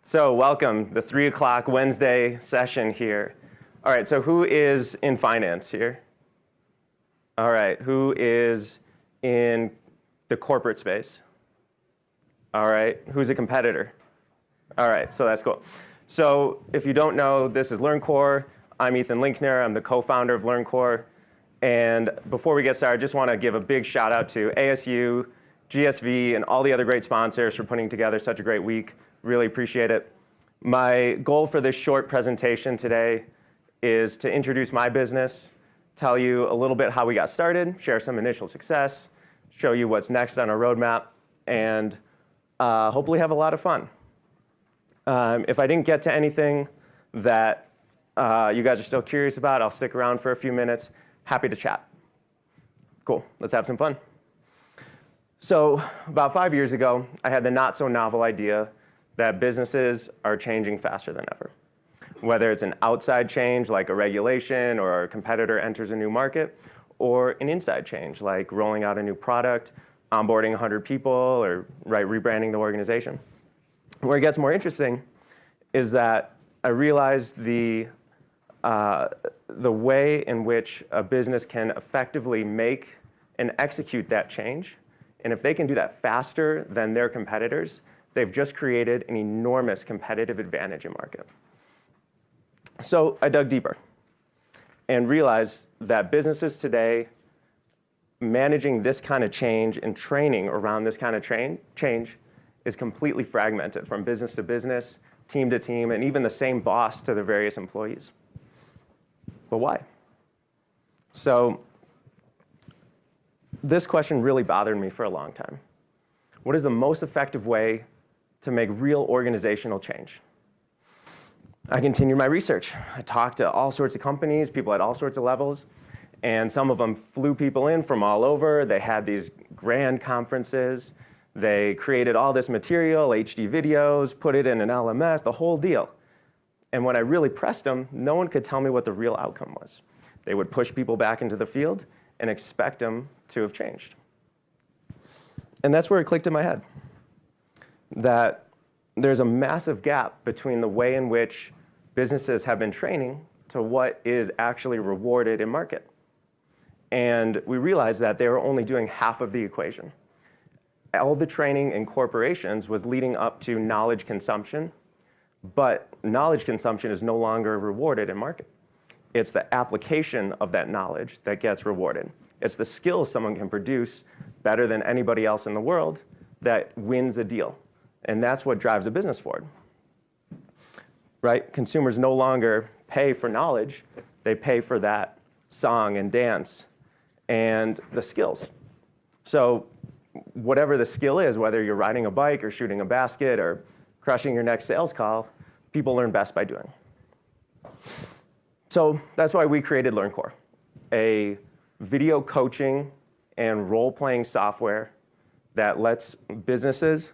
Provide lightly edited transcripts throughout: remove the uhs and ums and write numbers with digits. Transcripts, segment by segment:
So welcome, the 3 o'clock Wednesday session here. All right, so who is in finance here? All right, who is in the corporate space? All right, who's a competitor? All right, so that's cool. So if you don't know, this is LearnCore. I'm Ethan Linkner. I'm the co-founder of LearnCore. And before we get started, I just want to give a big shout out to ASU, GSV, and all the other great sponsors for putting together such a great week. Really appreciate it. My goal for this short presentation today is to introduce my business, tell you a little bit how we got started, share some initial success, show you what's next on our roadmap, and hopefully have a lot of fun. If I didn't get to anything that you guys are still curious about, I'll stick around for a few minutes. Happy to chat. Cool, let's have some fun. So about 5 years ago, I had the not so novel idea that businesses are changing faster than ever. Whether it's an outside change like a regulation or a competitor enters a new market, or an inside change like rolling out a new product, onboarding 100 people, or rebranding the organization. Where it gets more interesting is that I realized the way in which a business can effectively make and execute that change, and if they can do that faster than their competitors, they've just created an enormous competitive advantage in market. So I dug deeper and realized that businesses today managing this kind of change and training around this kind of change is completely fragmented from business to business, team to team, and even the same boss to the various employees. But why? So this question really bothered me for a long time. What is the most effective way to make real organizational change? I continued my research. I talked to all sorts of companies, people at all sorts of levels, and some of them flew people in from all over. They had these grand conferences. They created all this material, HD videos, put it in an LMS, the whole deal. And when I really pressed them, no one could tell me what the real outcome was. They would push people back into the field and expect them to have changed. And that's where it clicked in my head, that there's a massive gap between the way in which businesses have been training to what is actually rewarded in market. And we realized that they were only doing half of the equation. All the training in corporations was leading up to knowledge consumption, but knowledge consumption is no longer rewarded in market. It's the application of that knowledge that gets rewarded. It's the skills someone can produce better than anybody else in the world that wins a deal. And that's what drives a business forward. Right? Consumers no longer pay for knowledge. They pay for that song and dance and the skills. So whatever the skill is, whether you're riding a bike or shooting a basket or crushing your next sales call, people learn best by doing. So that's why we created LearnCore, a video coaching and role-playing software that lets businesses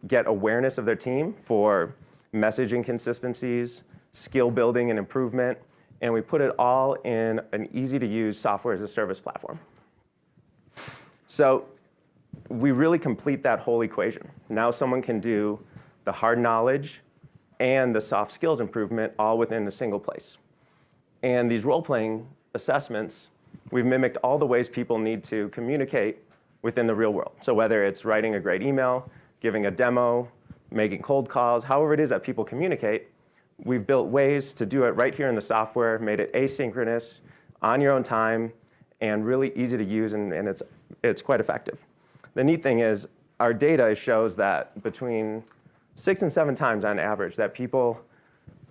get awareness of their team for messaging consistencies, skill building and improvement, and we put it all in an easy-to-use software as a service platform. So we really complete that whole equation. Now someone can do the hard knowledge and the soft skills improvement all within a single place. And these role-playing assessments, we've mimicked all the ways people need to communicate within the real world. So whether it's writing a great email, giving a demo, making cold calls, however it is that people communicate, we've built ways to do it right here in the software, made it asynchronous, on your own time, and really easy to use, and it's quite effective. The neat thing is our data shows that between 6 and 7 times on average that people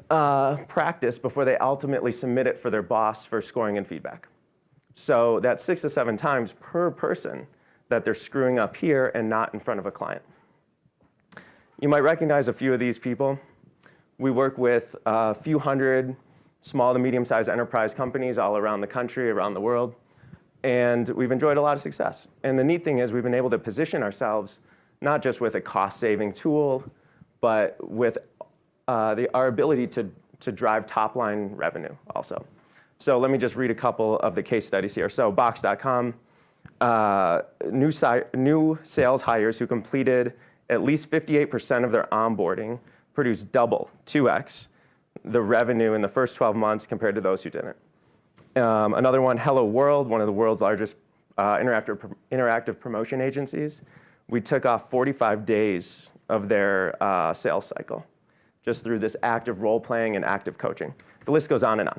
practice before they ultimately submit it for their boss for scoring and feedback. So that's 6 to 7 times per person that they're screwing up here and not in front of a client. You might recognize a few of these people. We work with a few hundred small to medium-sized enterprise companies all around the country, around the world, and we've enjoyed a lot of success. And the neat thing is we've been able to position ourselves not just with a cost-saving tool, but with our ability to drive top-line revenue also. So let me just read a couple of the case studies here. So Box.com, new sales hires who completed at least 58% of their onboarding produced double, 2x, the revenue in the first 12 months compared to those who didn't. Another one, Hello World, one of the world's largest interactive promotion agencies. We took off 45 days of their sales cycle just through this active role-playing and active coaching. The list goes on and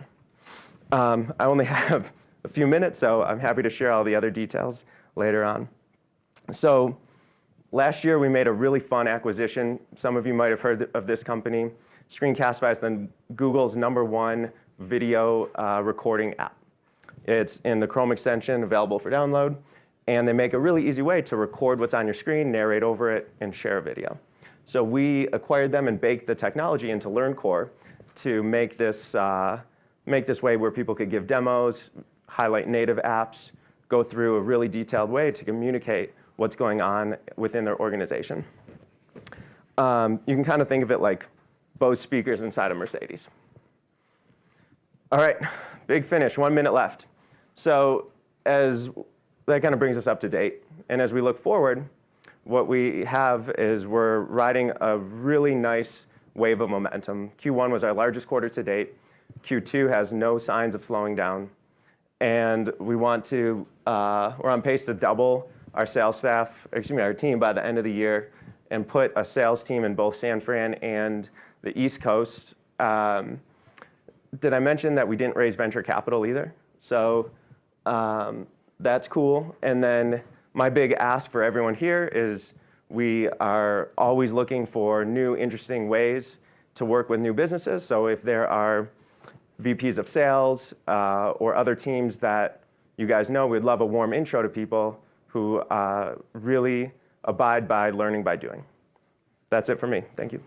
on. I only have a few minutes, so I'm happy to share all the other details later on. So last year, we made a really fun acquisition. Some of you might have heard of this company. Screencastify is then Google's #1 video recording app. It's in the Chrome extension, available for download. And they make a really easy way to record what's on your screen, narrate over it, and share a video. So we acquired them and baked the technology into LearnCore to make this way where people could give demos, highlight native apps, go through a really detailed way to communicate what's going on within their organization. You can kind of think of it like Bose speakers inside a Mercedes. All right, big finish, 1 minute left. So that kind of brings us up to date. And as we look forward, what we have is we're riding a really nice wave of momentum. Q1 was our largest quarter to date. Q2 has no signs of slowing down. And we're on pace to double our our team by the end of the year and put a sales team in both San Fran and the East Coast. Did I mention that we didn't raise venture capital either? So that's cool. And then my big ask for everyone here is we are always looking for new, interesting ways to work with new businesses. So if there are VPs of sales or other teams that you guys know, we'd love a warm intro to people who really abide by learning by doing. That's it for me. Thank you.